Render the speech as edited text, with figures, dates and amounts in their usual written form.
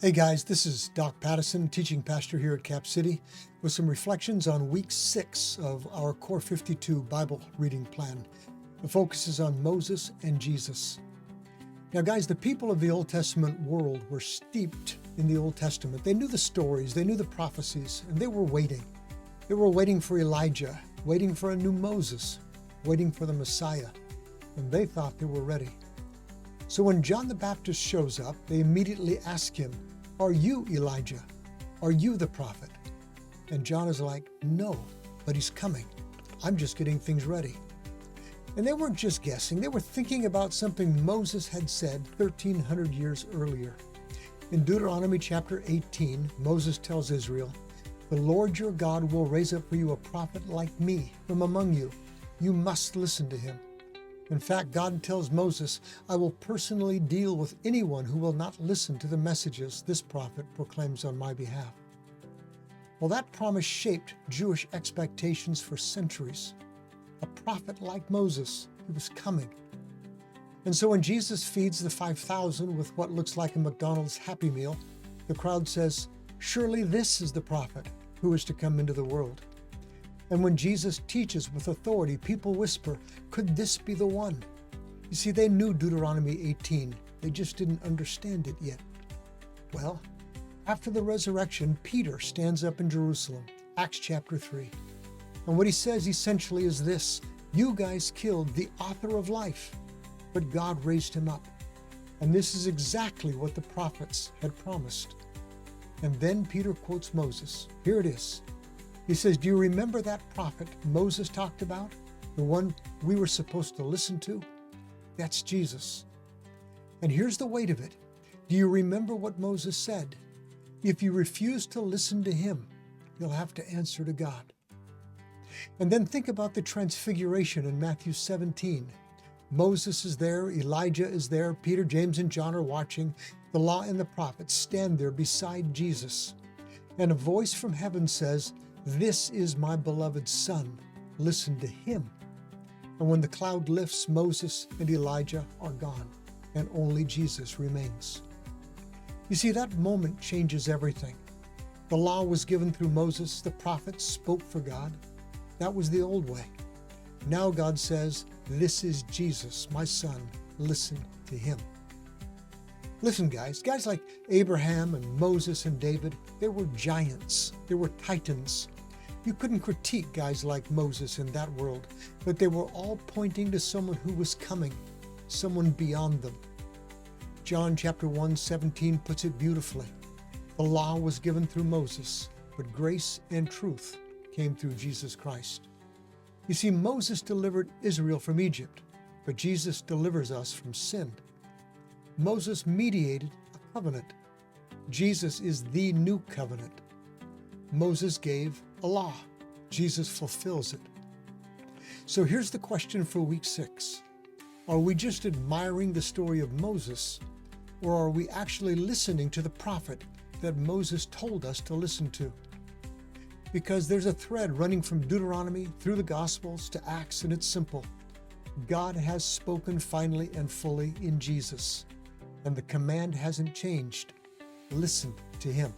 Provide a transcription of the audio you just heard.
Hey guys, this is Doc Pattison, teaching pastor here at Cap City, with some reflections on week 6 of our Core 52 Bible reading plan. The focus is on Moses and Jesus. Now guys, the people of the Old Testament world were steeped in the Old Testament. They knew the stories, they knew the prophecies, and they were waiting. They were waiting for Elijah, waiting for a new Moses, waiting for the Messiah, and they thought they were ready. So when John the Baptist shows up, they immediately ask him, "Are you Elijah? Are you the prophet?" And John is like, "No, but he's coming. I'm just getting things ready." And they weren't just guessing, they were thinking about something Moses had said 1,300 years earlier. In Deuteronomy chapter 18, Moses tells Israel, "The Lord your God will raise up for you a prophet like me from among you. You must listen to him." In fact, God tells Moses, "I will personally deal with anyone who will not listen to the messages this prophet proclaims on my behalf." Well, that promise shaped Jewish expectations for centuries. A prophet like Moses, he was coming. And so when Jesus feeds the 5,000 with what looks like a McDonald's Happy Meal, the crowd says, "Surely this is the prophet who is to come into the world." And when Jesus teaches with authority, people whisper, "Could this be the one?" You see, they knew Deuteronomy 18. They just didn't understand it yet. Well, after the resurrection, Peter stands up in Jerusalem, Acts chapter 3. And what he says essentially is this: "You guys killed the author of life, but God raised him up." And this is exactly what the prophets had promised. And then Peter quotes Moses. Here it is. He says, "Do you remember that prophet Moses talked about? The one we were supposed to listen to? That's Jesus." And here's the weight of it. Do you remember what Moses said? If you refuse to listen to him, you'll have to answer to God. And then think about the transfiguration in Matthew 17. Moses is there, Elijah is there, Peter, James, and John are watching. The law and the prophets stand there beside Jesus. And a voice from heaven says, "This is my beloved Son. Listen to him." And when the cloud lifts, Moses and Elijah are gone, and only Jesus remains. You see, that moment changes everything. The law was given through Moses. The prophets spoke for God. That was the old way. Now God says, "This is Jesus, my Son. Listen to him." Listen, guys like Abraham and Moses and David, they were giants. They were titans. You couldn't critique guys like Moses in that world, but they were all pointing to someone who was coming, someone beyond them. John chapter 1:17 puts it beautifully. The law was given through Moses, but grace and truth came through Jesus Christ. You see, Moses delivered Israel from Egypt, but Jesus delivers us from sin. Moses mediated a covenant. Jesus is the new covenant. Moses gave a law. Jesus fulfills it. So here's the question for week 6. Are we just admiring the story of Moses, or are we actually listening to the prophet that Moses told us to listen to? Because there's a thread running from Deuteronomy through the Gospels to Acts, and it's simple. God has spoken finally and fully in Jesus, and the command hasn't changed. Listen to him.